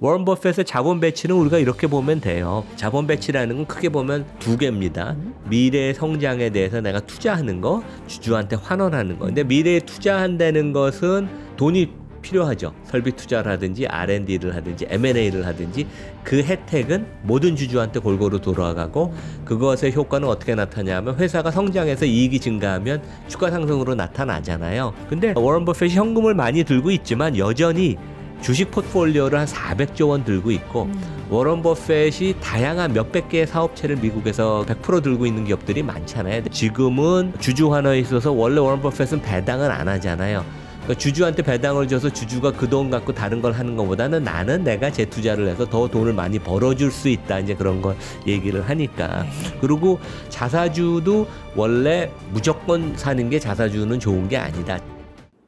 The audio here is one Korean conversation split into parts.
워런 버핏의 자본 배치는 우리가 이렇게 보면 돼요. 자본 배치라는 건 크게 보면 두 개입니다. 미래의 성장에 대해서 내가 투자하는 거, 주주한테 환원하는 거. 근데 미래에 투자한다는 것은 돈이 필요하죠. 설비 투자를 하든지 R&D를 하든지 M&A를 하든지 그 혜택은 모든 주주한테 골고루 돌아가고 그것의 효과는 어떻게 나타나냐면 회사가 성장해서 이익이 증가하면 주가 상승으로 나타나잖아요. 근데 워런 버핏이 현금을 많이 들고 있지만 여전히 주식 포트폴리오를 한 400조 원 들고 있고 워런 버핏이 다양한 몇백 개의 사업체를 미국에서 100% 들고 있는 기업들이 많잖아요. 지금은 주주 환원에 있어서 원래 워런 버핏은 배당을 안 하잖아요. 그러니까 주주한테 배당을 줘서 주주가 그 돈 갖고 다른 걸 하는 것보다는 나는 내가 재투자를 해서 더 돈을 많이 벌어줄 수 있다. 이제 그런 걸 얘기를 하니까. 그리고 자사주도 원래 무조건 사는 게 자사주는 좋은 게 아니다.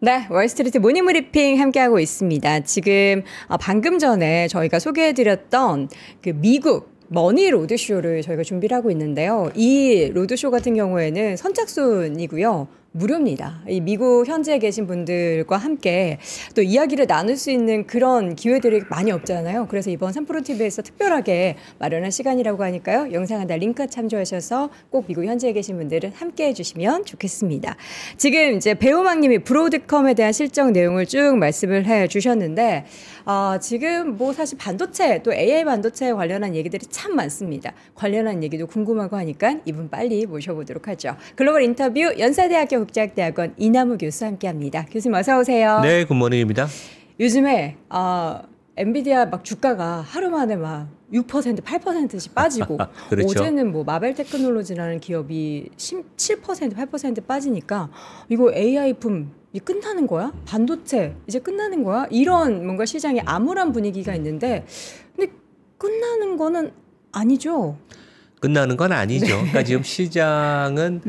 네, 월스트리트 모닝 브리핑 함께하고 있습니다. 지금 방금 전에 저희가 소개해드렸던 그 미국 머니 로드쇼를 저희가 준비를 하고 있는데요. 이 로드쇼 같은 경우에는 선착순이고요. 무료입니다. 이 미국 현지에 계신 분들과 함께 또 이야기를 나눌 수 있는 그런 기회들이 많이 없잖아요. 그래서 이번 3프로TV에서 특별하게 마련한 시간이라고 하니까요. 영상 하나 링크 참조하셔서 꼭 미국 현지에 계신 분들은 함께 해주시면 좋겠습니다. 지금 이제 배우망님이 브로드컴에 대한 실적 내용을 쭉 말씀을 해주셨는데 지금 뭐 사실 반도체 또 AI 반도체 관련한 얘기들이 참 많습니다. 관련한 얘기도 궁금하고 하니까 이분 빨리 모셔보도록 하죠. 글로벌 인터뷰 연세대학교 국제학대학원 이남우 교수 함께합니다. 교수님 어서 오세요. 네, 굿모닝입니다. 요즘에 엔비디아 막 주가가 하루 만에 막 6%, 8%씩 빠지고 그렇죠. 어제는 뭐 마벨 테크놀로지라는 기업이 7%, 8% 빠지니까 이거 AI 붐 끝나는 거야? 반도체 이제 끝나는 거야? 이런 뭔가 시장에 암울한 분위기가 있는데 근데 끝나는 거는 아니죠? 끝나는 건 아니죠. 네. 그러니까 지금 시장은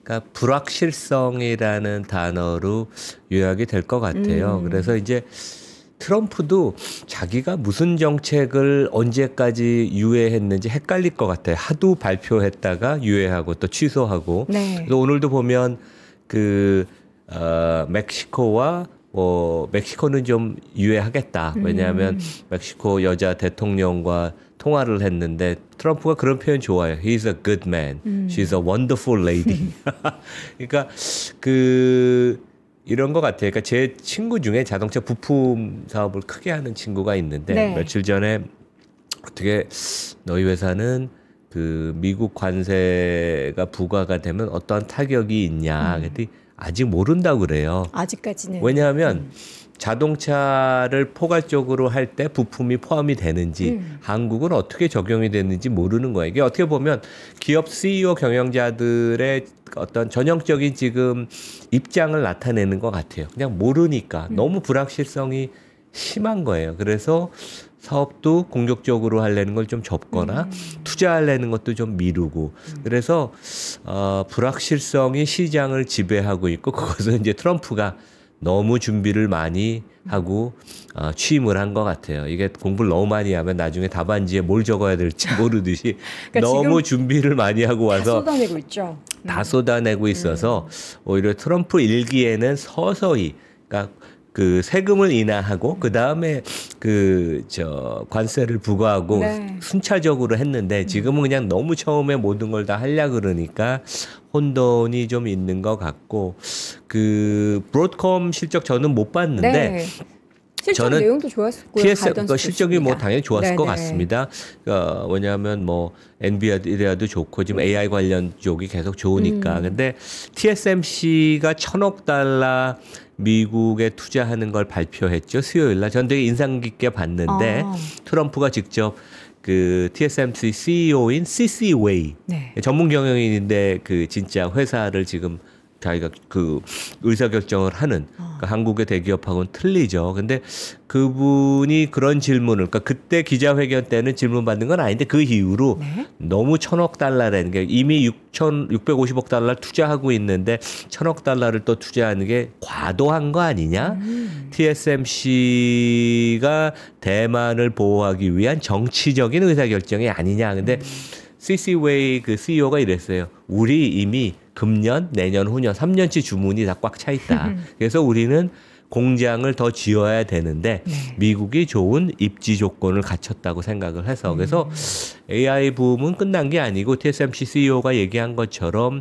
그러니까 불확실성이라는 단어로 요약이 될 것 같아요. 그래서 이제 트럼프도 자기가 무슨 정책을 언제까지 유예했는지 헷갈릴 것 같아요. 하도 발표했다가 유예하고 또 취소하고. 네. 그래서 오늘도 보면 멕시코와 멕시코는 좀 유예하겠다. 왜냐하면 멕시코 여자 대통령과 통화를 했는데 트럼프가 그런 표현 좋아해요. He's a good man. She's a wonderful lady. 그러니까 이런 것 같아요. 그러니까 제 친구 중에 자동차 부품 사업을 크게 하는 친구가 있는데 네. 며칠 전에 어떻게 너희 회사는 미국 관세가 부과가 되면 어떠한 타격이 있냐. 그랬더니 아직 모른다고 그래요. 아직까지는. 왜냐하면 자동차를 포괄적으로 할 때 부품이 포함이 되는지 한국은 어떻게 적용이 되는지 모르는 거예요. 이게 어떻게 보면 기업 CEO 경영자들의 어떤 전형적인 지금 입장을 나타내는 것 같아요. 그냥 모르니까 너무 불확실성이 심한 거예요. 그래서 사업도 공격적으로 하려는 걸 좀 접거나 투자하려는 것도 좀 미루고 그래서 불확실성이 시장을 지배하고 있고 그것은 이제 트럼프가 너무 준비를 많이 하고 취임을 한 것 같아요. 이게 공부를 너무 많이 하면 나중에 답안지에 뭘 적어야 될지 모르듯이 그러니까 너무 준비를 많이 하고 와서 다 쏟아내고 있죠. 다 쏟아내고 있어서 오히려 트럼프 일기에는 서서히 그러니까 세금을 인하하고 그 다음에 관세를 부과하고 네. 순차적으로 했는데 지금은 그냥 너무 처음에 모든 걸 다 하려 그러니까 혼돈이 좀 있는 것 같고 브로드컴 실적 저는 못 봤는데 네. 실적 저는 내용도 좋았고요. TSM 실적이 당연히 좋았을 것 같습니다. 왜냐하면 엔비디아도 좋고 지금 AI 관련 쪽이 계속 좋으니까. 근데 TSMC가 $1,000억 미국에 투자하는 걸 발표했죠. 수요일 날. 전 되게 인상 깊게 봤는데 트럼프가 직접 TSMC CEO인 C.C. 웨이 네. 전문 경영인인데 진짜 회사를 지금 자기가 의사결정을 하는 한국의 대기업하고는 틀리죠. 근데 그분이 그런 질문을 그러니까 그때 기자회견 때는 질문 받는 건 아닌데 그 이후로 네. 너무 $1,000억라는 게 이미 650억 달러 투자하고 있는데 $1,000억 또 투자하는 게 과도한 거 아니냐? TSMC가 대만을 보호하기 위한 정치적인 의사결정이 아니냐? 근데 C.C. 웨이 CEO가 이랬어요. 우리 이미 금년, 내년, 후년 3년치 주문이 다 꽉 차 있다. 그래서 우리는 공장을 더 지어야 되는데 미국이 좋은 입지 조건을 갖췄다고 생각을 해서 그래서 AI 붐은 끝난 게 아니고 TSMC CEO가 얘기한 것처럼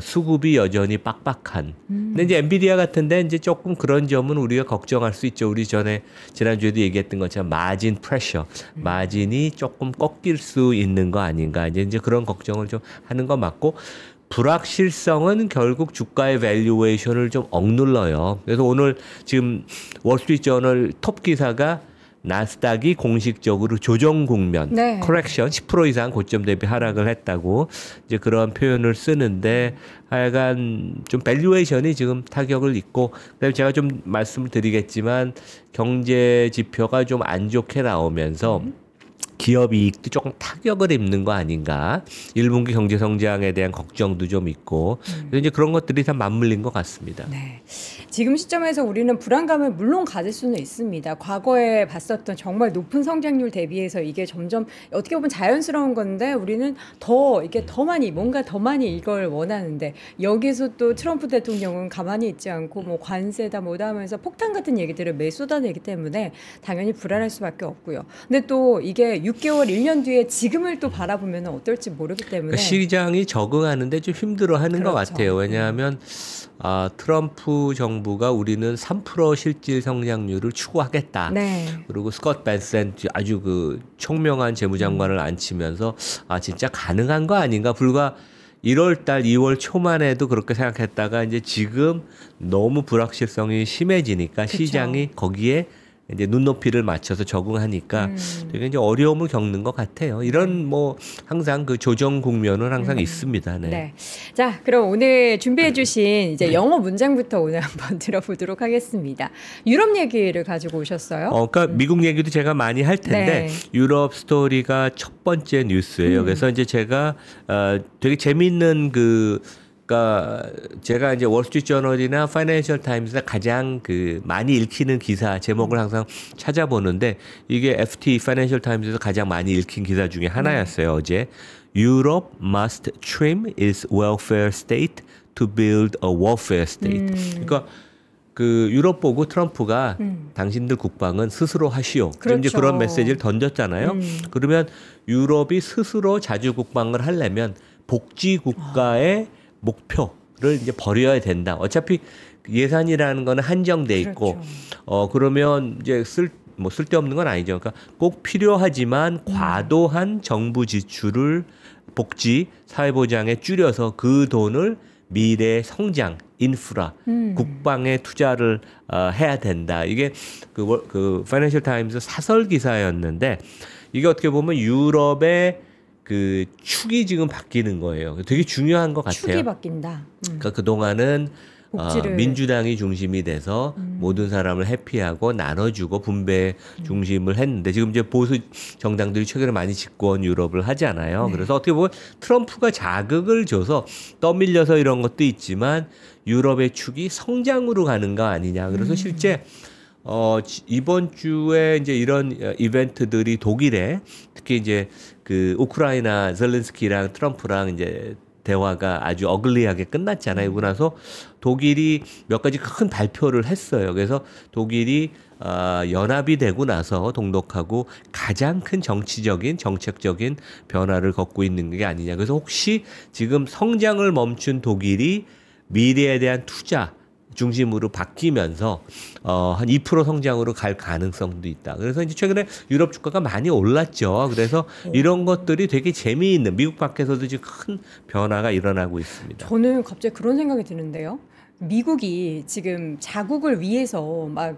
수급이 여전히 빡빡한. 근데 이제 엔비디아 같은데 이제 조금 그런 점은 우리가 걱정할 수 있죠. 우리 지난주에도 얘기했던 것처럼 마진 프레셔, 마진이 조금 꺾일 수 있는 거 아닌가. 이제 그런 걱정을 좀 하는 거 맞고 불확실성은 결국 주가의 밸류에이션을 좀 억눌러요. 그래서 오늘 지금 월스트리트저널 톱 기사가 나스닥이 공식적으로 조정 국면, 커렉션 10% 이상 고점 대비 하락을 했다고 이제 그런 표현을 쓰는데 하여간 좀 밸류에이션이 지금 타격을 입고 그다음에 제가 좀 말씀을 드리겠지만 경제 지표가 좀 안 좋게 나오면서 기업 이익도 조금 타격을 입는 거 아닌가. 1분기 경제 성장에 대한 걱정도 좀 있고. 그래서 이제 그런 것들이 다 맞물린 것 같습니다. 네. 지금 시점에서 우리는 불안감을 물론 가질 수는 있습니다. 과거에 봤었던 정말 높은 성장률 대비해서 이게 점점 어떻게 보면 자연스러운 건데 우리는 이게 더 많이 뭔가 더 많이 이걸 원하는데 여기서 또 트럼프 대통령은 가만히 있지 않고 뭐 관세다 뭐다 하면서 폭탄 같은 얘기들을 매일 쏟아내기 때문에 당연히 불안할 수밖에 없고요. 근데 또 이게 6개월, 1년 뒤에 지금을 또 바라보면 어떨지 모르기 때문에 그러니까 시장이 적응하는데 좀 힘들어하는 것 같아요. 왜냐하면 트럼프 정부가 우리는 3% 실질 성장률을 추구하겠다. 그리고 스콧 벤센트 아주 그 총명한 재무장관을 앉히면서 진짜 가능한 거 아닌가. 불과 1월 달, 2월 초만 해도 그렇게 생각했다가 이제 지금 너무 불확실성이 심해지니까 그쵸. 시장이 거기에 이제 눈높이를 맞춰서 적응하니까 되게 이제 어려움을 겪는 것 같아요. 이런 뭐 항상 그 조정 국면은 항상 있습니다. 네. 자, 그럼 오늘 준비해주신 이제 영어 문장부터 오늘 한번 들어보도록 하겠습니다. 유럽 얘기를 가지고 오셨어요? 그러니까 미국 얘기도 제가 많이 할 텐데 유럽 스토리가 첫 번째 뉴스예요. 그래서 이제 제가 되게 재미있는 그러니까 제가 이제 월스트리트저널이나 파이낸셜 타임스나 가장 그 많이 읽히는 기사 제목을 항상 찾아보는데 이게 FT 파이낸셜 타임스에서 가장 많이 읽힌 기사 중에 하나였어요. 어제 Europe must trim its welfare state to build a welfare state. 그러니까 그 유럽 보고 트럼프가 당신들 국방은 스스로 하시오. 그렇죠. 이제 그런 메시지를 던졌잖아요. 그러면 유럽이 스스로 자주 국방을 하려면 복지 국가의 목표를 이제 버려야 된다. 어차피 예산이라는 거는 한정돼 있고, 그렇죠. 그러면 이제 쓸데없는 건 아니죠. 그러니까 꼭 필요하지만 과도한 정부 지출을 복지, 사회보장에 줄여서 그 돈을 미래 성장, 인프라, 국방에 투자를 해야 된다. 이게 그 파이낸셜 타임스 사설 기사였는데 이게 어떻게 보면 유럽의 그 축이 지금 바뀌는 거예요. 되게 중요한 것 같아요. 축이 바뀐다. 그러니까 그동안은 민주당이 중심이 돼서 모든 사람을 해피하고 나눠주고 분배 중심을 했는데 지금 이제 보수 정당들이 최근에 많이 집권 유럽을 하잖아요. 그래서 어떻게 보면 트럼프가 자극을 줘서 떠밀려서 이런 것도 있지만 유럽의 축이 성장으로 가는 거 아니냐. 그래서 실제 이번 주에 이제 이런 이벤트들이 독일에 특히 이제 그 우크라이나 젤렌스키랑 트럼프랑 이제 대화가 아주 어글리하게 끝났잖아요. 그러고 나서 독일이 몇 가지 큰 발표를 했어요. 그래서 독일이 연합이 되고 나서 동독하고 가장 큰 정치적인 정책적인 변화를 겪고 있는 게 아니냐. 그래서 혹시 지금 성장을 멈춘 독일이 미래에 대한 투자 중심으로 바뀌면서 한 2% 성장으로 갈 가능성도 있다. 그래서 이제 최근에 유럽 주가가 많이 올랐죠. 그래서 이런 것들이 되게 재미있는 미국 밖에서도 지금 큰 변화가 일어나고 있습니다. 저는 갑자기 그런 생각이 드는데요. 미국이 지금 자국을 위해서 막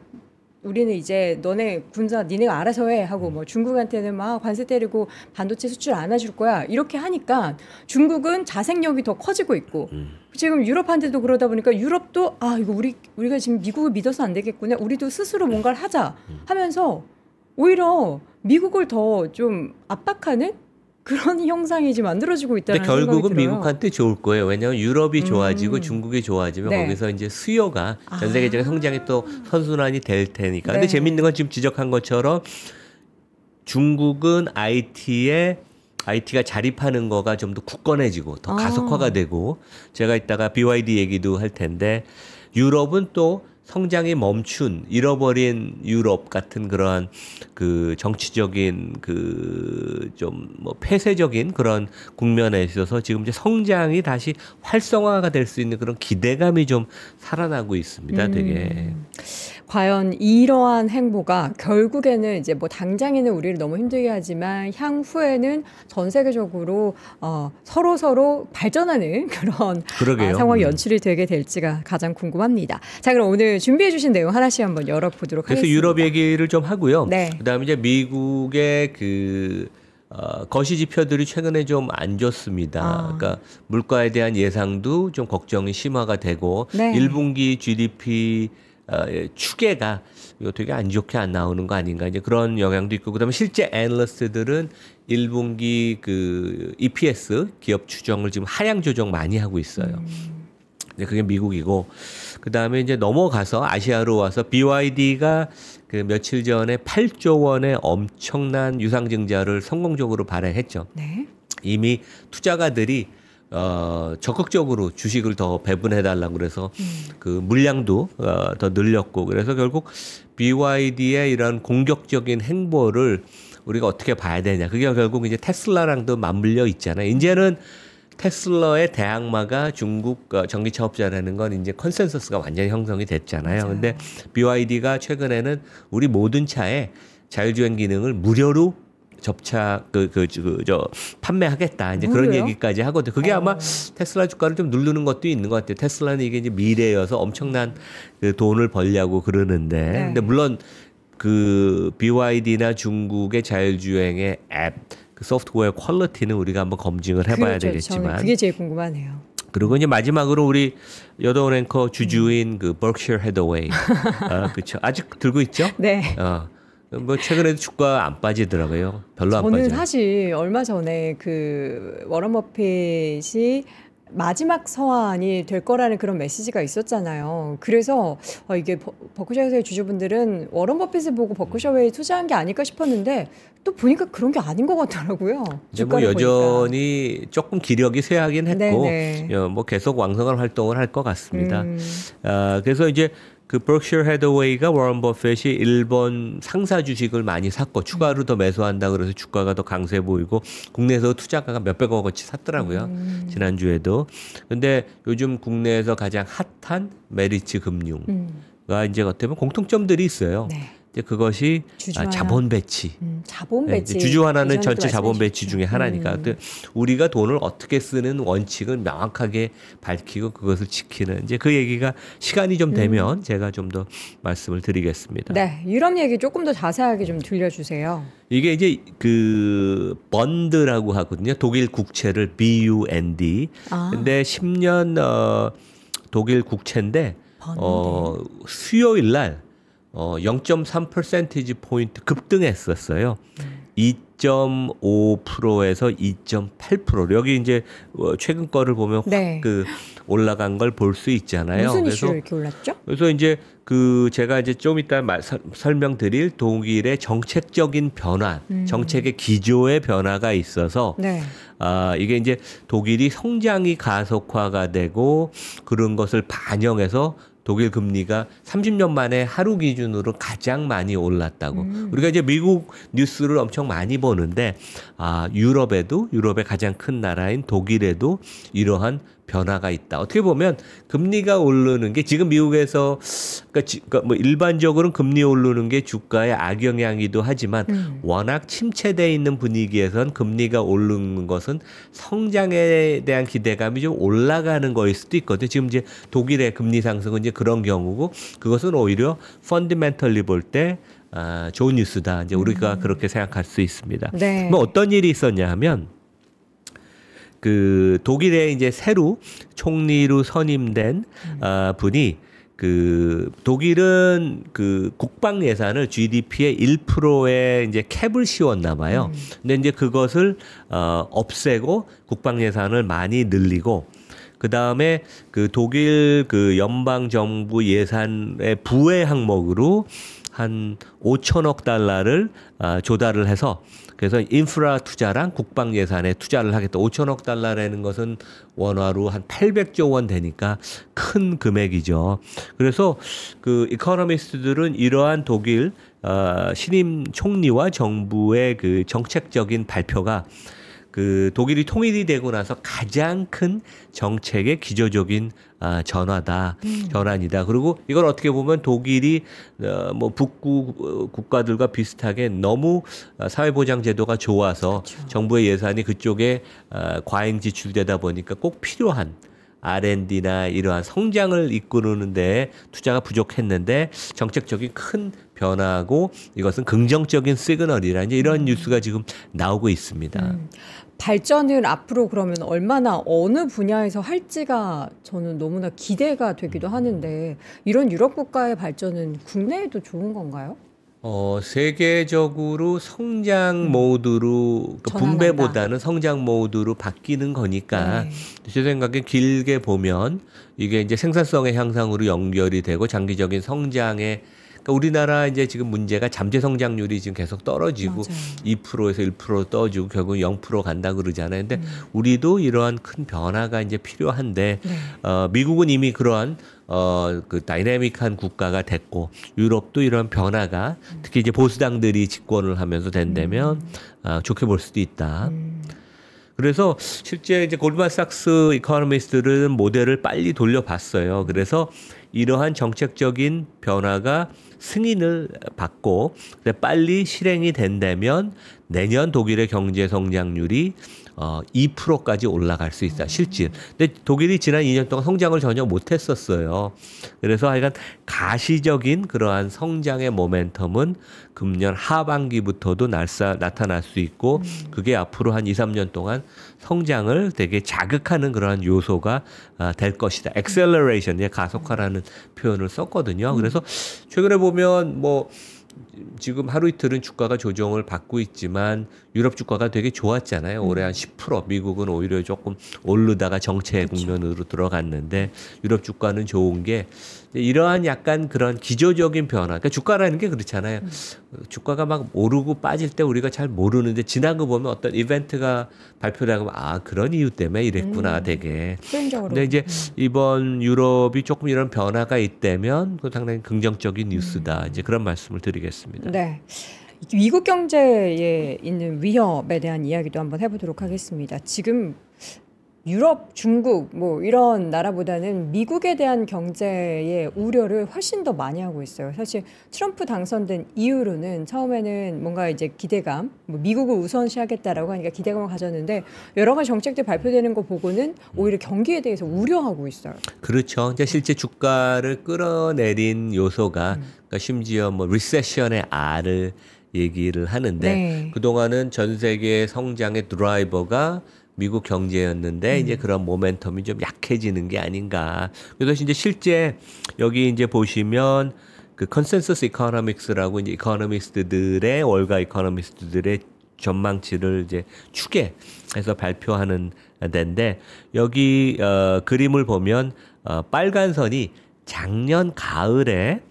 우리는 이제 너네 군사 니네가 알아서 해 하고 뭐 중국한테는 막 관세 때리고 반도체 수출 안 해줄 거야 이렇게 하니까 중국은 자생력이 더 커지고 있고 지금 유럽한테도 그러다 보니까 유럽도 이거 우리가 지금 미국을 믿어서 안 되겠구나 우리도 스스로 뭔가를 하자 하면서 오히려 미국을 더 좀 압박하는 그런 형상이 지금 만들어지고 있다는 생각이 들어요. 결국은 미국한테 좋을 거예요. 왜냐하면 유럽이 좋아지고 중국이 좋아지면 거기서 이제 수요가 전 세계적인 성장이 또 선순환이 될 테니까. 근데 재밌는 건 지금 지적한 것처럼 중국은 IT가 자립하는 거가 좀 더 굳건해지고 더 가속화가 되고 제가 이따가 BYD 얘기도 할 텐데 유럽은 또 성장이 멈춘 잃어버린 유럽 같은 그러한 그 정치적인 그 좀 뭐 폐쇄적인 그런 국면에 있어서 지금 이제 성장이 다시 활성화가 될 수 있는 그런 기대감이 좀 살아나고 있습니다. 되게. 과연 이러한 행보가 결국에는 이제 뭐 당장에는 우리를 너무 힘들게 하지만 향후에는 전 세계적으로 서로 발전하는 그런 상황이 연출이 되게 될지가 가장 궁금합니다. 자, 그럼 오늘 준비해 주신 내용 하나씩 한번 열어보도록 그래서 하겠습니다. 유럽 얘기를 좀 하고요. 네. 그다음에 이제 미국의 그 거시 지표들이 최근에 좀 안 좋습니다. 그러니까 물가에 대한 예상도 좀 걱정이 심화가 되고 네. 1분기 GDP 추계가 이거 되게 안 좋게 안 나오는 거 아닌가 이제 그런 영향도 있고 그다음에 실제 애널리스트들은 1분기 그 EPS 기업 추정을 지금 하향 조정 많이 하고 있어요. 이제 그게 미국이고 그다음에 이제 넘어가서 아시아로 와서 BYD가 그 며칠 전에 8조 원의 엄청난 유상증자를 성공적으로 발행했죠. 네. 이미 투자가들이 적극적으로 주식을 더 배분해달라고 그래서 그 물량도 더 늘렸고 그래서 결국 BYD의 이런 공격적인 행보를 우리가 어떻게 봐야 되냐. 그게 결국 이제 테슬라랑도 맞물려 있잖아요. 이제는 테슬라의 대항마가 중국 전기차업자라는 건 이제 컨센서스가 완전히 형성이 됐잖아요. 맞아요. 근데 BYD가 최근에는 우리 모든 차에 자율주행 기능을 무료로 판매하겠다. 이제 그런 무료요? 얘기까지 하거든요. 그게 아마 테슬라 주가를 좀 누르는 것도 있는 것 같아요. 테슬라는 이게 이제 미래여서 엄청난 그 돈을 벌려고 그러는데. 네. 근데 물론 그 BYD나 중국의 자율주행의 앱, 그 소프트웨어 퀄리티는 우리가 한번 검증을 해봐야 그렇죠. 되겠지만. 저는 그게 제일 궁금하네요. 그리고 이제 마지막으로 우리 여덟 앵커 주주인 그 버크셔 해더웨이. 그렇죠. 아직 들고 있죠? 네. 뭐 최근에도 주가 안 빠지더라고요. 별로 안 저는 빠져요. 사실 얼마 전에 그 워런 버핏이 마지막 서한이 될 거라는 그런 메시지가 있었잖아요. 그래서 이게 버크셔의 주주분들은 워런 버핏을 보고 버크셔에 투자한 게 아닐까 싶었는데 또 보니까 그런 게 아닌 것 같더라고요. 이제 뭐 여전히 조금 기력이 쇠하긴 했고 뭐 계속 왕성한 활동을 할 것 같습니다. 그래서 이제 그 버크셔 해더웨이가 워런 버핏이 일본 상사 주식을 많이 샀고 추가로 더 매수한다 그래서 주가가 더 강세 보이고 국내에서 투자가가 몇백억 원치 샀더라고요. 지난주에도. 근데 요즘 국내에서 가장 핫한 메리츠 금융가 이제 어떻게 보면 공통점들이 있어요. 네. 이제 그것이 자본 배치. 자본 배치. 네, 주주 하나는 전체 자본 배치 중에 하나니까. 우리가 돈을 어떻게 쓰는 원칙을 명확하게 밝히고 그것을 지키는 이제 그 얘기가 시간이 좀 되면 제가 좀 더 말씀을 드리겠습니다. 네, 유럽 얘기 조금 더 자세하게 좀 들려주세요. 이게 이제 그 번드라고 하거든요. 독일 국채를 BUND. 근데 10년 독일 국채인데 수요일 날 0.3% 포인트 급등했었어요. 2.5%에서 2.8%. 여기 이제 최근 거를 보면 확 그 올라간 걸 볼 수 있잖아요. 무슨 이슈로 이렇게 올랐죠? 그래서 이제 그 제가 이제 좀 이따 설명드릴 독일의 정책적인 변화, 정책의 기조의 변화가 있어서 이게 이제 독일이 성장이 가속화가 되고 그런 것을 반영해서 독일 금리가 30년 만에 하루 기준으로 가장 많이 올랐다고. 우리가 이제 미국 뉴스를 엄청 많이 보는데 유럽의 가장 큰 나라인 독일에도 이러한 변화가 있다. 어떻게 보면 금리가 오르는 게 지금 미국에서 그러니까 뭐 일반적으로는 금리 오르는 게 주가에 악영향이기도 하지만 워낙 침체돼 있는 분위기에선 금리가 오르는 것은 성장에 대한 기대감이 좀 올라가는 거일 수도 있거든요. 지금 이제 독일의 금리 상승은 이제 그런 경우고 그것은 오히려 펀더멘털리 볼 때 좋은 뉴스다. 이제 우리가 그렇게 생각할 수 있습니다. 네. 뭐 어떤 일이 있었냐 하면 그 독일의 이제 새로 총리로 선임된 분이 그 독일은 그 국방 예산을 GDP의 1%에 이제 캡을 씌웠나 봐요. 근데 이제 그것을 없애고 국방 예산을 많이 늘리고 그다음에 그 독일 그 연방 정부 예산의 부의 항목으로 한 5천억 달러를 조달을 해서 그래서 인프라 투자랑 국방 예산에 투자를 하겠다. 5천억 달러라는 것은 원화로 한 800조 원 되니까 큰 금액이죠. 그래서 그 이코노미스트들은 이러한 독일 신임 총리와 정부의 그 정책적인 발표가 그 독일이 통일이 되고 나서 가장 큰 정책의 기조적인 전환이다. 그리고 이걸 어떻게 보면 독일이 뭐 북구 국가들과 비슷하게 너무 사회보장제도가 좋아서 그렇죠. 정부의 예산이 그쪽에 과잉 지출되다 보니까 꼭 필요한 R&D나 이러한 성장을 이끄는 데 투자가 부족했는데 정책적인 큰 변화고 이것은 긍정적인 시그널이라 이제 이런 뉴스가 지금 나오고 있습니다. 발전을 앞으로 그러면 얼마나 어느 분야에서 할지가 저는 너무나 기대가 되기도 하는데 이런 유럽 국가의 발전은 국내에도 좋은 건가요? 세계적으로 성장 모드로 그러니까 분배보다는 성장 모드로 바뀌는 거니까 네. 제 생각에 길게 보면 이게 이제 생산성의 향상으로 연결이 되고 장기적인 성장에 그러니까 우리나라 이제 지금 문제가 잠재 성장률이 지금 계속 떨어지고 맞아요. 2%에서 1% 떠지고 결국 0% 간다 그러잖아요. 근데 우리도 이러한 큰 변화가 이제 필요한데 네. 미국은 이미 그러한 그 다이내믹한 국가가 됐고 유럽도 이런 변화가 특히 이제 보수당들이 집권을 하면서 된다면 좋게 볼 수도 있다. 그래서 실제 이제 골드만삭스 이코노미스트들은 모델을 빨리 돌려봤어요. 그래서 이러한 정책적인 변화가 승인을 받고 빨리 실행이 된다면 내년 독일의 경제 성장률이 2%까지 올라갈 수 있다. 실질. 근데 독일이 지난 2년 동안 성장을 전혀 못했었어요. 그래서 하여간 가시적인 그러한 성장의 모멘텀은 금년 하반기부터도 나타날 수 있고 그게 앞으로 한 2, 3년 동안 성장을 되게 자극하는 그러한 요소가 될 것이다. 액셀러레이션, 가속화라는 표현을 썼거든요. 그래서 최근에 보면 뭐 지금 하루 이틀은 주가가 조정을 받고 있지만 유럽 주가가 되게 좋았잖아요. 올해 한 10%, 미국은 오히려 조금 오르다가 정체 국면으로 들어갔는데 유럽 주가는 좋은 게 이러한 약간 그런 기조적인 변화. 그러니까 주가라는 게 그렇잖아요. 주가가 막 오르고 빠질 때 우리가 잘 모르는데 지난 거 보면 어떤 이벤트가 발표되고 그런 이유 때문에 이랬구나 되게. 수행적으로. 근데 이제 이번 유럽이 조금 이런 변화가 있다면 그 상당히 긍정적인 뉴스다. 이제 그런 말씀을 드리겠습니다. 네. 미국 경제에 있는 위협에 대한 이야기도 한번 해보도록 하겠습니다. 지금 유럽, 중국 뭐 이런 나라보다는 미국에 대한 경제의 우려를 훨씬 더 많이 하고 있어요. 사실 트럼프 당선된 이후로는 처음에는 뭔가 이제 기대감, 뭐 미국을 우선시하겠다라고 하니까 기대감을 가졌는데 여러 가지 정책들 발표되는 거 보고는 오히려 경기에 대해서 우려하고 있어요. 그렇죠. 이제 실제 주가를 끌어내린 요소가 그러니까 심지어 뭐 리세션의 R을 얘기를 하는데 네. 그동안은 전 세계 성장의 드라이버가 미국 경제였는데 이제 그런 모멘텀이 좀 약해지는 게 아닌가. 그래서 이제 실제 여기 이제 보시면 그 컨센서스 이코노믹스라고 이제 이코노미스트들의 월가 이코노미스트들의 전망치를 이제 추계해서 발표하는 데인데 여기 그림을 보면 빨간 선이 작년 가을에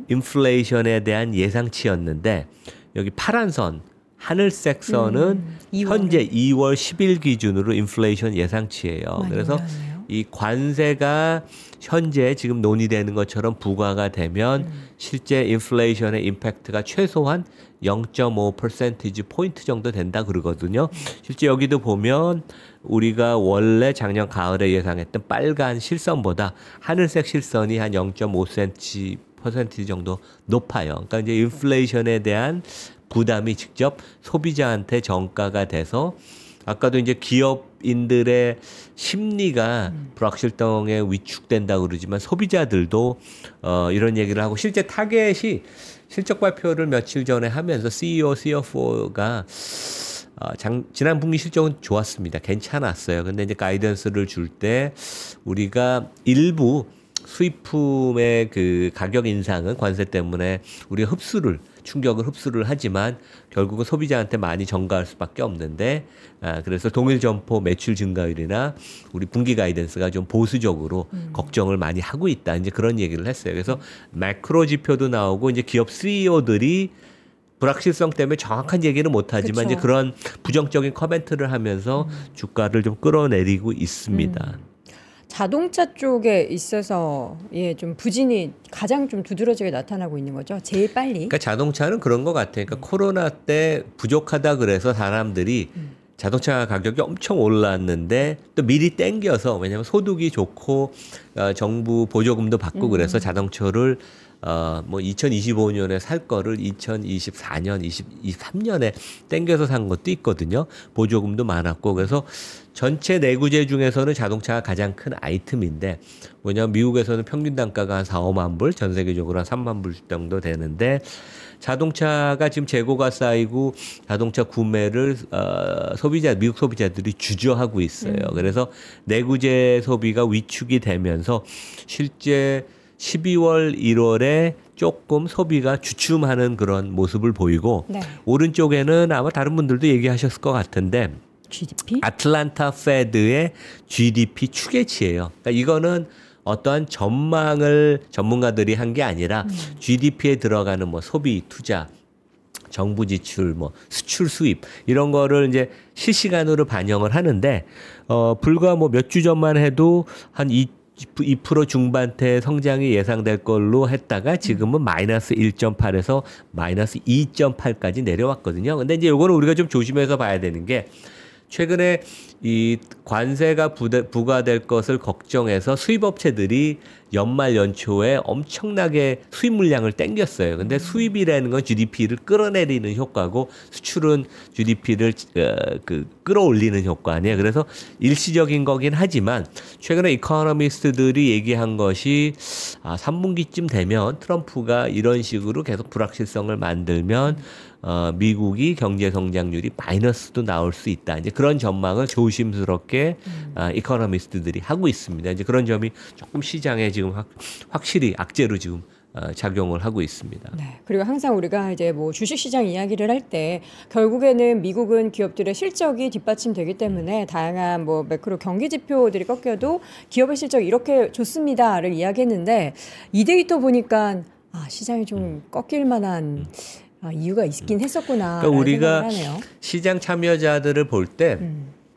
인플레이션에 대한 예상치였는데 여기 파란 선 하늘색 선은 현재 2월 10일 기준으로 인플레이션 예상치예요. 그래서 올랐네요. 이 관세가 현재 지금 논의되는 것처럼 부과가 되면 실제 인플레이션의 임팩트가 최소한 0.5% 포인트 정도 된다 그러거든요. 실제 여기도 보면 우리가 원래 작년 가을에 예상했던 빨간 실선보다 하늘색 실선이 한 0.5% 정도 높아요. 그러니까 이제 인플레이션에 대한 부담이 직접 소비자한테 전가가 돼서 아까도 이제 기업인들의 심리가 불확실성에 위축된다고 그러지만 소비자들도 이런 얘기를 하고 실제 타겟이 실적 발표를 며칠 전에 하면서 CEO, CFO가 지난 분기 실적은 좋았습니다. 괜찮았어요. 근데 이제 가이던스를 줄 때 우리가 일부 수입품의 그 가격 인상은 관세 때문에 우리가 흡수를 충격을 흡수를 하지만 결국은 소비자한테 많이 전가할 수밖에 없는데 그래서 동일 점포 매출 증가율이나 우리 분기 가이던스가 좀 보수적으로 걱정을 많이 하고 있다. 이제 그런 얘기를 했어요. 그래서 매크로 지표도 나오고 이제 기업 CEO들이 불확실성 때문에 정확한 얘기는 못하지만 그쵸. 이제 그런 부정적인 커멘트를 하면서 주가를 좀 끌어내리고 있습니다. 자동차 쪽에 있어서 예, 좀 부진이 가장 좀 두드러지게 나타나고 있는 거죠. 제일 빨리. 그러니까 자동차는 그런 것 같아요. 그러니까 코로나 때 부족하다 그래서 사람들이 자동차 가격이 엄청 올랐는데 또 미리 땡겨서 왜냐하면 소득이 좋고 정부 보조금도 받고 그래서 자동차를 뭐 2025년에 살 거를 2024년, 2023년에 땡겨서 산 것도 있거든요. 보조금도 많았고 그래서 전체 내구재 중에서는 자동차가 가장 큰 아이템인데 뭐냐면 미국에서는 평균 단가가 한 4, 5만 불, 전 세계적으로 한 3만 불 정도 되는데 자동차가 지금 재고가 쌓이고 자동차 구매를 미국 소비자들이 주저하고 있어요. 그래서 내구재 소비가 위축이 되면서 실제 12월, 1월에 조금 소비가 주춤하는 그런 모습을 보이고 네. 오른쪽에는 아마 다른 분들도 얘기하셨을 것 같은데 GDP? 아틀란타 페드의 GDP 추계치예요. 그러니까 이거는 어떠한 전망을 전문가들이 한 게 아니라 GDP에 들어가는 뭐 소비, 투자, 정부 지출, 뭐 수출 수입 이런 거를 이제 실시간으로 반영을 하는데 불과 뭐 몇 주 전만 해도 한 2% 중반대 성장이 예상될 걸로 했다가 지금은 마이너스 1.8에서 마이너스 2.8까지 내려왔거든요. 근데 이제 요거는 우리가 좀 조심해서 봐야 되는 게 최근에 이 관세가 부과될 것을 걱정해서 수입업체들이 연말 연초에 엄청나게 수입 물량을 땡겼어요. 근데 수입이라는 건 GDP를 끌어내리는 효과고 수출은 GDP를 끌어올리는 효과 아니에요. 그래서 일시적인 거긴 하지만 최근에 이코노미스트들이 얘기한 것이 3분기쯤 되면 트럼프가 이런 식으로 계속 불확실성을 만들면 미국이 경제 성장률이 마이너스도 나올 수 있다. 이제 그런 전망을 조심스럽게 이코노미스트들이 하고 있습니다. 이제 그런 점이 조금 시장에 지금 확실히 악재로 지금 작용을 하고 있습니다. 네. 그리고 항상 우리가 이제 뭐 주식시장 이야기를 할 때 결국에는 미국은 기업들의 실적이 뒷받침되기 때문에 다양한 뭐 매크로 경기 지표들이 꺾여도 기업의 실적이 이렇게 좋습니다를 이야기했는데 이 데이터 보니까 시장이 좀 꺾일 만한 이유가 있긴 했었구나. 그러니까 우리가 하네요. 시장 참여자들을 볼 때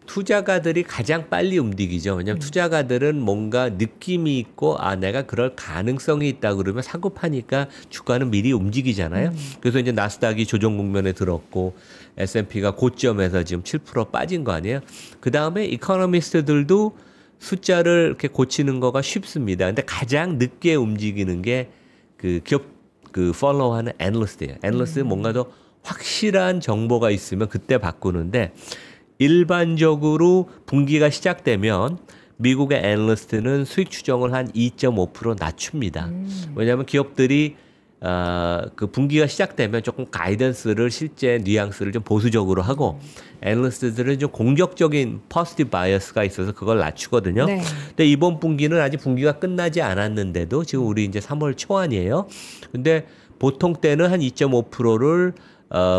투자가들이 가장 빨리 움직이죠. 왜냐하면 투자가들은 뭔가 느낌이 있고 내가 그럴 가능성이 있다 그러면 사고 파니까 주가는 미리 움직이잖아요. 그래서 이제 나스닥이 조정 국면에 들었고 S&P가 고점에서 지금 7% 빠진 거 아니에요. 그다음에 이코노미스트들도 숫자를 이렇게 고치는 거가 쉽습니다. 근데 가장 늦게 움직이는 게 그 기업 팔로우하는 애널리스트예요. 애널리스트는 뭔가 더 확실한 정보가 있으면 그때 바꾸는데 일반적으로 분기가 시작되면 미국의 애널리스트는 수익 추정을 한 2.5% 낮춥니다. 왜냐하면 기업들이 그 분기가 시작되면 조금 가이던스를 실제 뉘앙스를 좀 보수적으로 하고 애널리스트들은 좀 공격적인 포지티브 바이어스가 있어서 그걸 낮추거든요. 네. 근데 이번 분기는 아직 분기가 끝나지 않았는데도 지금 우리 이제 3월 초안이에요. 근데 보통 때는 한 2.5%를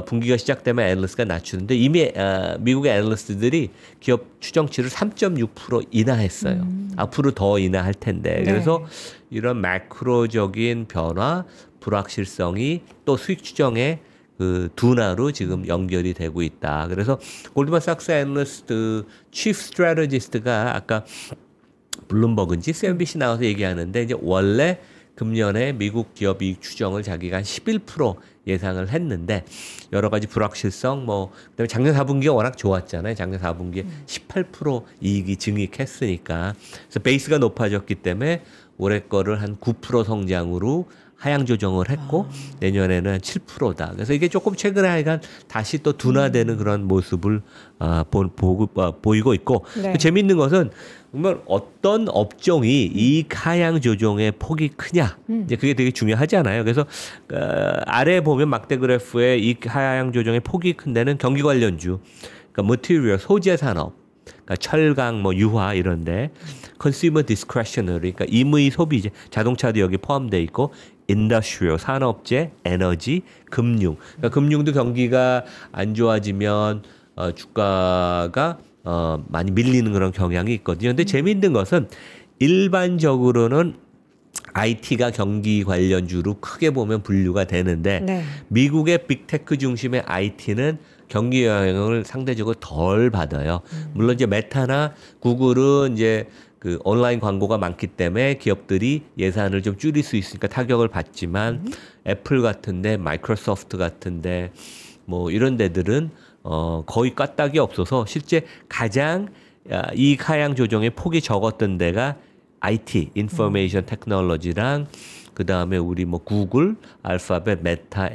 분기가 시작되면 애널리스트가 낮추는데 이미 미국의 애널리스트들이 기업 추정치를 3.6% 인하했어요. 앞으로 더 인하할 텐데. 그래서 이런 매크로적인 변화, 불확실성이 또 수익 추정에 그 둔화로 지금 연결이 되고 있다. 그래서 골드만삭스 애널리스트 치프 스트래티지스트가 아까 블룸버그인지 CNBC 나와서 얘기하는데 이제 원래 금년에 미국 기업 이익 추정을 자기가 한 11% 예상을 했는데 여러 가지 불확실성 그다음에 작년 4분기가 워낙 좋았잖아요. 작년 4분기에 18% 이익이 증익했으니까 그래서 베이스가 높아졌기 때문에 올해 거를 한 9% 성장으로 하향 조정을 했고 내년에는 7%다. 그래서 이게 조금 최근에 하여간 다시 또 둔화되는 그런 모습을 보이고 있고 네. 재미있는 것은 정말 어떤 업종이 이익 하향 조정의 폭이 크냐 이제 그게 되게 중요하잖아요. 그래서 아래 보면 막대 그래프에 이익 하향 조정의 폭이 큰 데는 경기 관련주, 그러니까 material 소재 산업, 그러니까 철강, 유화 이런데 consumer discretionary, 그러니까 임의 소비재, 자동차도 여기 포함돼 있고 industrial, 산업재, 에너지, 금융. 그러니까 금융도 경기가 안 좋아지면 주가가 많이 밀리는 그런 경향이 있거든요. 근데 재미있는 것은 일반적으로는 IT가 경기 관련주로 크게 보면 분류가 되는데 네. 미국의 빅테크 중심의 IT는 경기 영향을 상대적으로 덜 받아요. 물론 이제 메타나 구글은 이제 그 온라인 광고가 많기 때문에 기업들이 예산을 좀 줄일 수 있으니까 타격을 받지만 애플 같은데 마이크로소프트 같은데 뭐 이런 데들은 거의 까딱이 없어서 실제 가장 이익 하향 조정의 폭이 적었던 데가 IT, 인포메이션 테크놀로지랑 그다음에 우리 뭐 구글, 알파벳, 메타,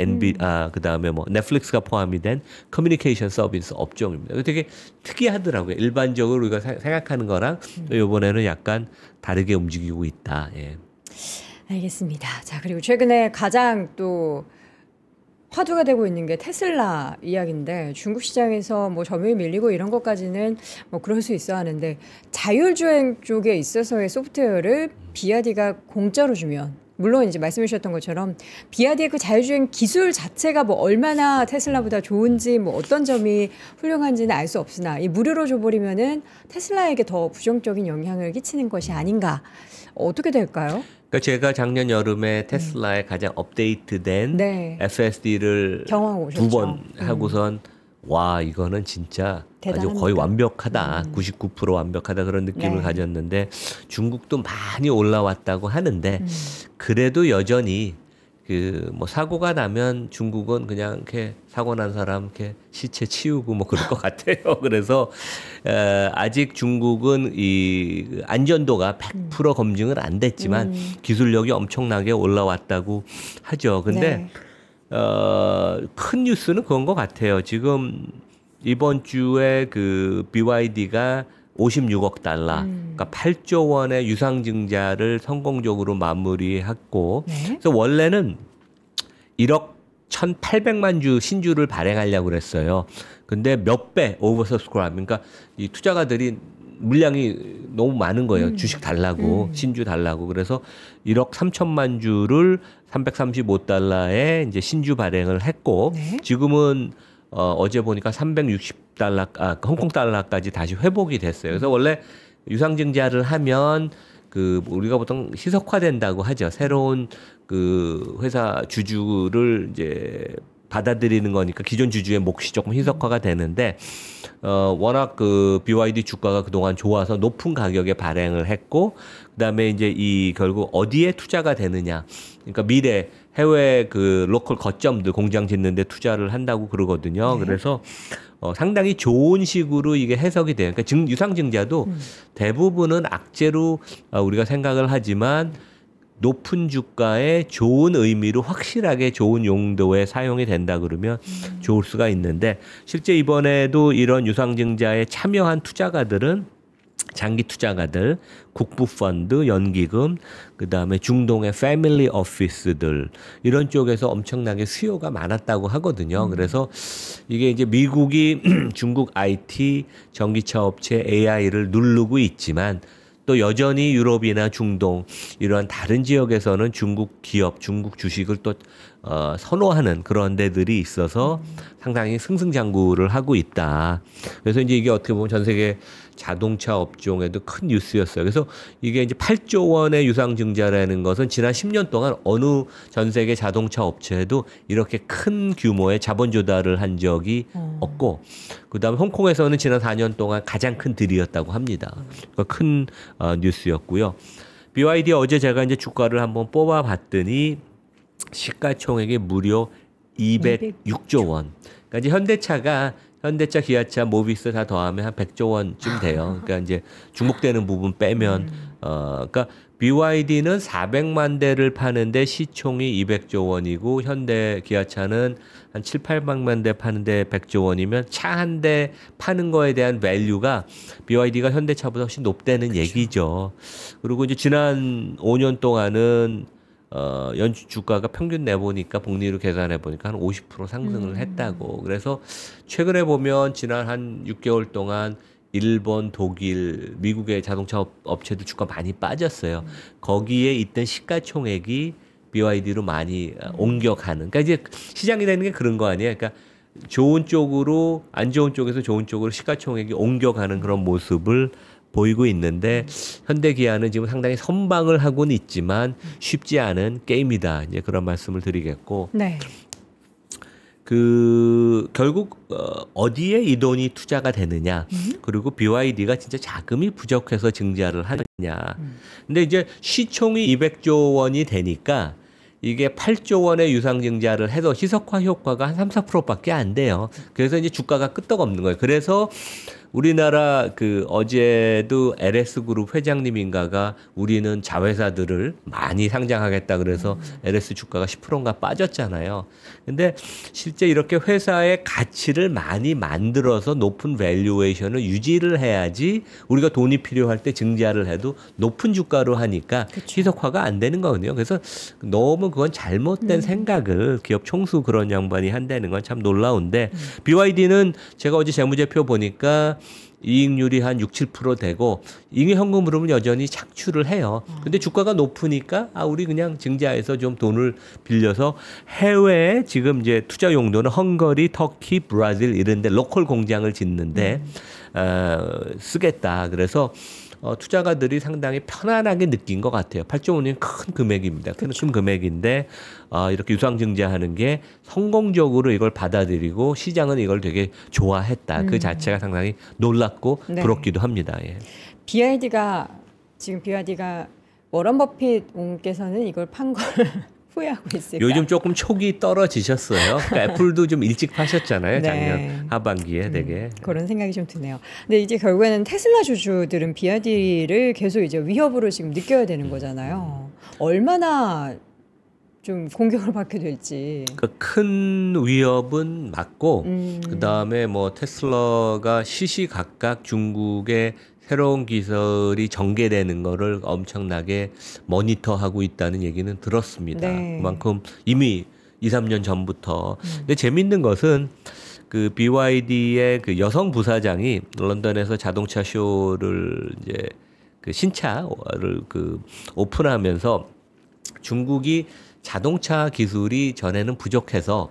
그다음에 뭐 넷플릭스가 포함이 된 커뮤니케이션 서비스 업종입니다. 되게 특이하더라고요. 일반적으로 우리가 생각하는 거랑 이번에는 약간 다르게 움직이고 있다. 예. 알겠습니다. 자, 그리고 최근에 가장 또 화두가 되고 있는 게 테슬라 이야기인데 중국 시장에서 뭐 점유율 밀리고 이런 것까지는 뭐 그럴 수 있어 하는데 자율주행 쪽에 있어서의 소프트웨어를 비아디가 공짜로 주면 물론 이제 말씀해 주셨던 것처럼 비아디의 그 자율주행 기술 자체가 뭐 얼마나 테슬라보다 좋은지 뭐 어떤 점이 훌륭한지는 알 수 없으나 이 무료로 줘버리면은 테슬라에게 더 부정적인 영향을 끼치는 것이 아닌가 어떻게 될까요? 그러니까 제가 작년 여름에 테슬라의 가장 업데이트된 네. FSD를 경험하고 오셨죠. 2번 하고선 와 이거는 진짜 대단합니다. 아주 거의 완벽하다. 99% 완벽하다 그런 느낌을 네. 가졌는데 중국도 많이 올라왔다고 하는데 그래도 여전히 그 뭐 사고가 나면 중국은 그냥 이렇게 사고 난 사람 이렇게 시체 치우고 뭐 그럴 것 같아요. 그래서 아직 중국은 이 안전도가 100% 검증은 안 됐지만 기술력이 엄청나게 올라왔다고 하죠. 근데 네. 큰 뉴스는 그런 것 같아요. 지금 이번 주에 그 BYD가 56억 달러, 그러니까 8조 원의 유상증자를 성공적으로 마무리했고, 네. 그래서 원래는 1억 1,800만 주 신주를 발행하려고 그랬어요. 근데 몇 배 오버서스크라이브, 그러니까 이 투자가들이 물량이 너무 많은 거예요. 주식 달라고, 신주 달라고. 그래서 1억 3천만 주를 335달러에 이제 신주 발행을 했고, 네. 지금은 어제 보니까 360달러, 홍콩 달러까지 다시 회복이 됐어요. 그래서 원래 유상증자를 하면 그 우리가 보통 희석화된다고 하죠. 새로운 그 회사 주주를 이제 받아들이는 거니까 기존 주주의 몫이 조금 희석화가 되는데 워낙 그 BYD 주가가 그동안 좋아서 높은 가격에 발행을 했고 그다음에 이제 이 결국 어디에 투자가 되느냐. 그러니까 미래 해외 그 로컬 거점들 공장 짓는 데 투자를 한다고 그러거든요. 네. 그래서 상당히 좋은 식으로 이게 해석이 돼요. 그러니까 유상증자도 대부분은 악재로 우리가 생각을 하지만 높은 주가에 좋은 의미로 확실하게 좋은 용도에 사용이 된다 그러면 좋을 수가 있는데 실제 이번에도 이런 유상증자에 참여한 투자가들은 장기 투자가들, 국부펀드, 연기금, 그다음에 중동의 패밀리 오피스들 이런 쪽에서 엄청나게 수요가 많았다고 하거든요. 그래서 이게 이제 미국이 중국 IT, 전기차 업체 AI를 누르고 있지만 또 여전히 유럽이나 중동 이러한 다른 지역에서는 중국 기업, 중국 주식을 또 선호하는 그런 데들이 있어서 상당히 승승장구를 하고 있다. 그래서 이제 이게 어떻게 보면 전 세계 자동차 업종에도 큰 뉴스였어요. 그래서 이게 이제 8조 원의 유상증자라는 것은 지난 10년 동안 어느 전 세계 자동차 업체에도 이렇게 큰 규모의 자본 조달을 한 적이 없고, 그다음에 홍콩에서는 지난 4년 동안 가장 큰 들이었다고 합니다. 그러니까 큰 뉴스였고요. BYD 어제 제가 이제 주가를 한번 뽑아봤더니 시가총액이 무려 206조 원. 그러니까 이제 현대차, 기아차, 모비스 다 더하면 한 100조 원쯤 돼요. 그러니까 이제 중복되는 부분 빼면 그러니까 BYD는 400만 대를 파는데 시총이 200조 원이고 현대 기아차는 한 7, 800만 대 파는데 100조 원이면 차 한 대 파는 거에 대한 밸류가 BYD가 현대차보다 훨씬 높다는 그렇죠. 얘기죠. 그리고 이제 지난 5년 동안은 연주 주가가 평균 내보니까 복리로 계산해 보니까 한 50% 상승을 했다고. 그래서 최근에 보면 지난 한 6개월 동안 일본, 독일, 미국의 자동차 업체들 주가 많이 빠졌어요. 거기에 있던 시가총액이 BYD로 많이 옮겨가는. 그러니까 이제 시장이라는 게 그런 거 아니에요. 그러니까 좋은 쪽으로 안 좋은 쪽에서 좋은 쪽으로 시가총액이 옮겨가는 그런 모습을 보이고 있는데 현대기아는 지금 상당히 선방을 하고는 있지만 쉽지 않은 게임이다. 이제 그런 말씀을 드리겠고. 네. 결국 어디에 이 돈이 투자가 되느냐, 그리고 BYD가 진짜 자금이 부족해서 증자를 하느냐. 근데 이제 시총이 200조 원이 되니까 이게 8조 원의 유상 증자를 해도 희석화 효과가 한 3~4%밖에 안 돼요. 그래서 이제 주가가 끄떡없는 거예요. 그래서 우리나라 어제도 LS그룹 회장님인가가 우리는 자회사들을 많이 상장하겠다 그래서 LS 주가가 10%인가 빠졌잖아요. 근데 실제 이렇게 회사의 가치를 많이 만들어서 높은 밸류에이션을 유지를 해야지 우리가 돈이 필요할 때 증자를 해도 높은 주가로 하니까 그쵸. 희석화가 안 되는 거거든요. 그래서 너무 그건 잘못된 생각을 기업 총수 그런 양반이 한다는 건 참 놀라운데 BYD는 제가 어제 재무제표 보니까 이익률이 한 6~7% 되고 잉여현금으로는 여전히 착취를 해요. 근데 주가가 높으니까 우리 그냥 증자해서 좀 돈을 빌려서 해외에 지금 이제 투자 용도는 헝가리, 터키, 브라질 이런 데 로컬 공장을 짓는데 쓰겠다. 그래서 투자가들이 상당히 편안하게 느낀 것 같아요. 8조 원이면 큰 금액입니다. 큰 금액인데 이렇게 유상증자하는 게 성공적으로 이걸 받아들이고 시장은 이걸 되게 좋아했다. 그 자체가 상당히 놀랍고 네. 부럽기도 합니다. 예. BYD가 워런 버핏께서는 이걸 판 걸 후회하고 있을까? 요즘 조금 촉이 떨어지셨어요. 그러니까 애플도 좀 일찍 파셨잖아요. 작년 네. 하반기에 되게. 그런 생각이 좀 드네요. 근데 이제 결국에는 테슬라 주주들은 BYD를 계속 이제 위협으로 지금 느껴야 되는 거잖아요. 얼마나 좀 공격을 받게 될지. 큰 위협은 맞고 그다음에 뭐 테슬라가 시시각각 중국의 새로운 기술이 전개되는 거를 엄청나게 모니터하고 있다는 얘기는 들었습니다. 네. 그만큼 이미 2~3년 전부터. 근데 재밌는 것은 BYD의 여성 부사장이 런던에서 자동차 쇼를 이제 신차를 오픈하면서 중국이 자동차 기술이 전에는 부족해서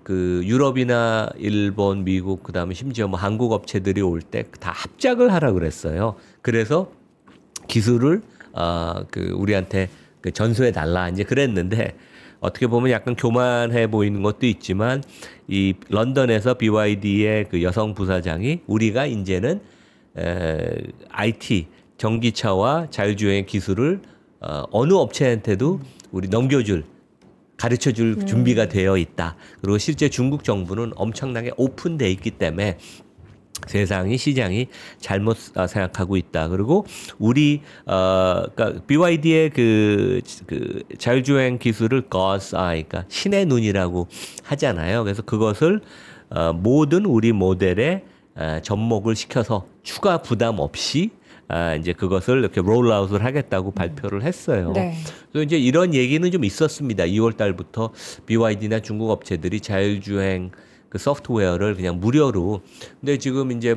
유럽이나 일본, 미국, 그다음에 심지어 뭐 한국 업체들이 올 때 다 합작을 하라 그랬어요. 그래서 기술을 우리한테 전수해 달라 이제 그랬는데 어떻게 보면 약간 교만해 보이는 것도 있지만 이 런던에서 BYD의 여성 부사장이 우리가 이제는 IT 전기차와 자율주행 기술을 어느 업체한테도 우리 가르쳐줄 준비가 되어 있다. 그리고 실제 중국 정부는 엄청나게 오픈돼 있기 때문에 시장이 잘못 생각하고 있다. 그리고 우리 그러니까 BYD의 자율주행 기술을 God's Eye, 그러니까 신의 눈이라고 하잖아요. 그래서 그것을 모든 우리 모델에 접목을 시켜서 추가 부담 없이 이제 그것을 이렇게 롤아웃을 하겠다고 발표를 했어요. 네. 그래서 이제 이런 얘기는 좀 있었습니다. 2월 달부터 BYD나 중국 업체들이 자율주행 소프트웨어를 그냥 무료로. 근데 지금 이제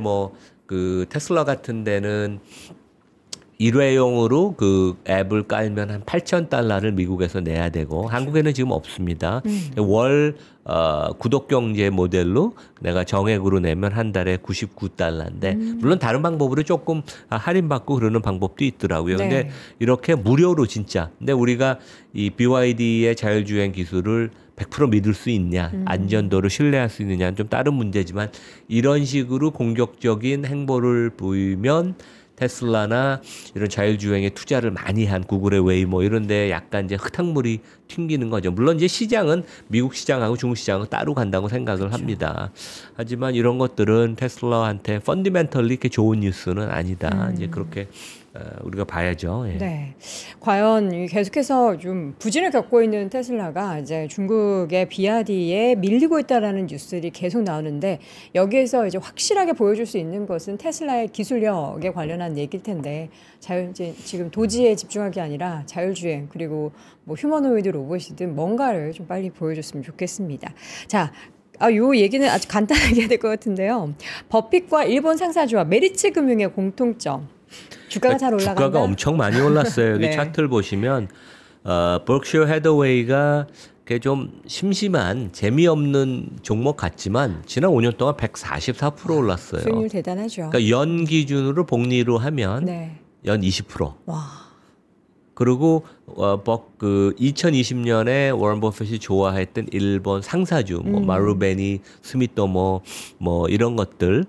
테슬라 같은 데는 일회용으로 앱을 깔면 한 $8,000를 미국에서 내야 되고 한국에는 지금 없습니다. 월 구독 경제 모델로 내가 정액으로 내면 한 달에 $99인데 물론 다른 방법으로 조금 할인받고 그러는 방법도 있더라고요. 네. 근데 이렇게 무료로 진짜. 근데 우리가 이 BYD의 자율주행 기술을 100% 믿을 수 있냐, 안전도를 신뢰할 수 있느냐는 좀 다른 문제지만 이런 식으로 공격적인 행보를 보이면 테슬라나 이런 자율주행에 투자를 많이 한 구글의 웨이모 이런 데 약간 이제 흙탕물이 튕기는 거죠. 물론 이제 시장은 미국 시장하고 중국 시장은 따로 간다고 생각을 합니다. 하지만 이런 것들은 테슬라한테 펀디멘털리 이렇게 좋은 뉴스는 아니다. 이제 그렇게 우리가 봐야죠. 예. 네. 과연 계속해서 좀 부진을 겪고 있는 테슬라가 이제 중국의 BYD에 밀리고 있다라는 뉴스들이 계속 나오는데 여기에서 이제 확실하게 보여줄 수 있는 것은 테슬라의 기술력에 관련한 얘기일 텐데 이제 지금 도지에 집중할 게 아니라 자율주행 그리고 뭐 휴머노이드 로봇이든 뭔가를 좀 빨리 보여줬으면 좋겠습니다. 자. 요 얘기는 아주 간단하게 해야 될 것 같은데요. 버핏과 일본 상사조합 메리츠 금융의 공통점. 주가가 잘 올라간다. 주가가 엄청 많이 올랐어요. 여기 네. 차트를 보시면 버크셔 해더웨이가 좀 심심한 재미없는 종목 같지만 지난 5년 동안 144% 올랐어요. 수익률 대단하죠. 그러니까 연 기준으로 복리로 하면 네. 연 20%. 와. 그리고 2020년에 워런 버핏이 좋아했던 일본 상사주, 뭐 마루베니, 스미토모, 뭐 이런 것들,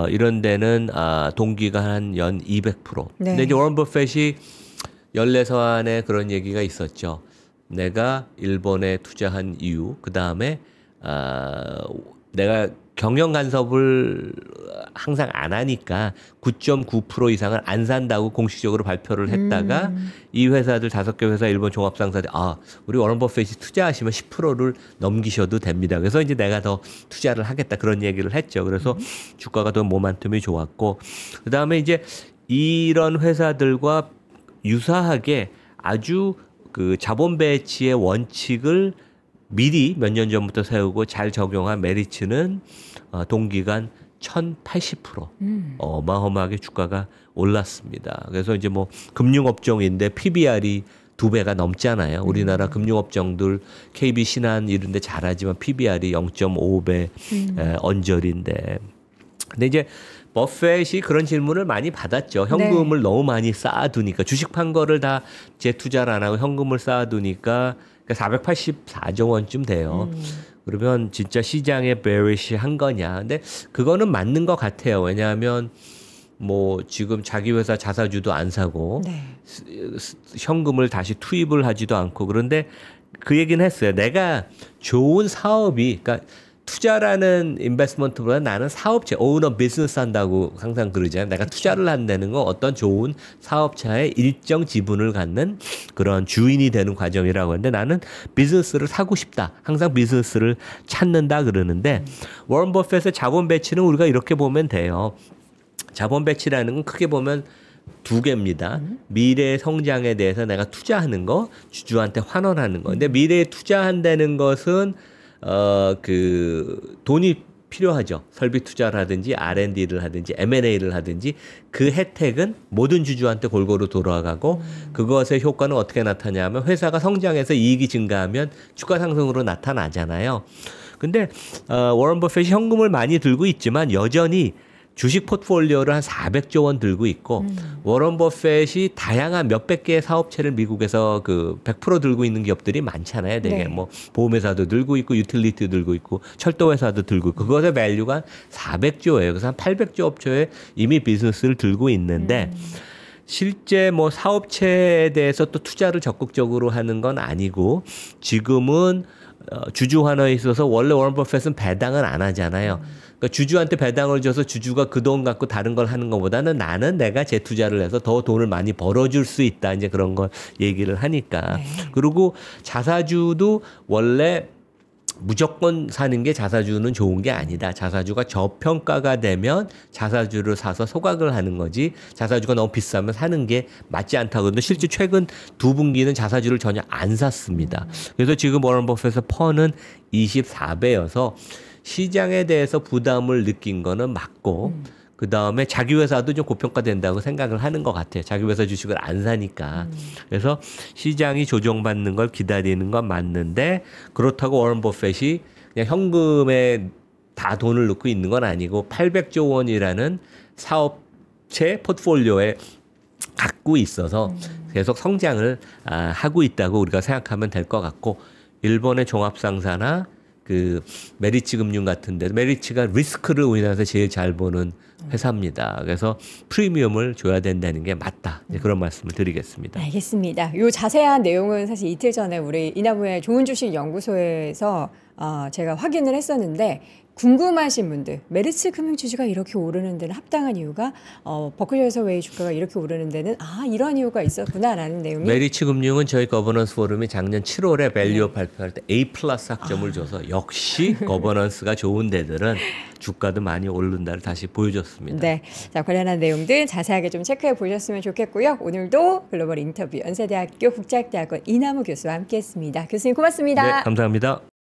이런 데는 동기가 한 연 200%. 네. 근데 이제 워런 버핏이 연례서안에 그런 얘기가 있었죠. 내가 일본에 투자한 이유, 그 다음에 내가 경영 간섭을 항상 안 하니까 9.9% 이상을 안 산다고 공식적으로 발표를 했다가 이 회사들 5개 회사 일본 종합상사들 우리 워런 버핏이 투자하시면 10%를 넘기셔도 됩니다. 그래서 이제 내가 더 투자를 하겠다 그런 얘기를 했죠. 그래서 주가가 더 모멘텀이 좋았고 그다음에 이제 이런 회사들과 유사하게 아주 그 자본 배치의 원칙을 미리 몇 년 전부터 세우고 잘 적용한 메리츠는 동기간 1080% 어마어마하게 주가가 올랐습니다. 그래서 이제 뭐 금융업종인데 PBR이 2배가 넘잖아요. 우리나라 금융업종들 KB 신한 이런 데 잘하지만 PBR이 0.5배 언저리인데 근데 이제 버핏이 그런 질문을 많이 받았죠. 현금을 너무 많이 쌓아두니까 주식 판 거를 다 재투자를 안 하고 현금을 쌓아두니까 484조 원쯤 돼요. 그러면 진짜 시장에 bearish한 거냐. 근데 그거는 맞는 것 같아요. 왜냐하면 뭐 지금 자기 회사 자사주도 안 사고 현금을 다시 투입을 하지도 않고 그런데 그 얘기는 했어요. 내가 좋은 사업이 그러니까 투자라는 인베스트먼트보다 나는 사업체, 오너 비즈니스 한다고 항상 그러잖아요. 내가 투자를 한다는 건 어떤 좋은 사업차의 일정 지분을 갖는 그런 주인이 되는 과정이라고 하는데 나는 비즈니스를 사고 싶다. 항상 비즈니스를 찾는다 그러는데 워런 버핏의 자본 배치는 우리가 이렇게 보면 돼요. 자본 배치라는 건 크게 보면 2개입니다. 미래의 성장에 대해서 내가 투자하는 거, 주주한테 환원하는 거. 근데 미래에 투자한다는 것은 그 돈이 필요하죠. 설비 투자를 R&D를 하든지 M&A를 하든지 그 혜택은 모든 주주한테 골고루 돌아가고 그것의 효과는 어떻게 나타나냐면 회사가 성장해서 이익이 증가하면 주가 상승으로 나타나잖아요. 근데 워런 버핏이 현금을 많이 들고 있지만 여전히 주식 포트폴리오를 한 400조 원 들고 있고 워런 버핏이 다양한 몇백 개의 사업체를 미국에서 그 100% 들고 있는 기업들이 많잖아요. 되게 뭐 보험회사도 들고 있고 유틸리티 들고 있고 철도회사도 들고 있고 그것의 밸류가 400조예요. 그래서 한 800조 업체에 이미 비즈니스를 들고 있는데 실제 뭐 사업체에 대해서 또 투자를 적극적으로 하는 건 아니고 지금은 주주 환원에 있어서 원래 워런 버핏은 배당을 안 하잖아요. 그러니까 주주한테 배당을 줘서 주주가 그 돈 갖고 다른 걸 하는 것보다는 나는 내가 재투자를 해서 더 돈을 많이 벌어줄 수 있다. 이제 그런 걸 얘기를 하니까. 그리고 자사주도 원래 무조건 사는 게 자사주는 좋은 게 아니다. 자사주가 저평가가 되면 자사주를 사서 소각을 하는 거지 자사주가 너무 비싸면 사는 게 맞지 않다고. 근데 실제 최근 2분기는 자사주를 전혀 안 샀습니다. 그래서 지금 워런 버핏의 펀은 24배여서 시장에 대해서 부담을 느낀 거는 맞고 그 다음에 자기 회사도 좀 고평가된다고 생각을 하는 것 같아요. 자기 회사 주식을 안 사니까. 그래서 시장이 조정받는 걸 기다리는 건 맞는데 그렇다고 워런 버핏이 그냥 현금에 다 돈을 넣고 있는 건 아니고 800조 원이라는 사업체 포트폴리오에 갖고 있어서 계속 성장을 하고 있다고 우리가 생각하면 될 것 같고 일본의 종합상사나 그 메리츠 금융 같은데 메리츠가 리스크를 우리나라에서 제일 잘 보는 회사입니다. 그래서 프리미엄을 줘야 된다는 게 맞다. 그런 말씀을 드리겠습니다. 알겠습니다. 요 자세한 내용은 사실 이틀 전에 우리 이나무의 좋은 주식 연구소에서 제가 확인을 했었는데 궁금하신 분들 메리츠 금융주주가 이렇게 오르는 데는 합당한 이유가 버클셔 해서웨이 주가가 이렇게 오르는 데는 이런 이유가 있었구나라는 내용이 메리츠 금융은 저희 거버넌스 포럼이 작년 7월에 밸류업 발표할 때 A+ 학점을 줘서 역시 거버넌스가 좋은 데들은 주가도 많이 오른다를 다시 보여줬습니다. 네, 자 관련한 내용들 자세하게 좀 체크해 보셨으면 좋겠고요. 오늘도 글로벌 인터뷰 연세대학교 국제학대학원 이나무 교수와 함께했습니다. 교수님 고맙습니다. 네, 감사합니다.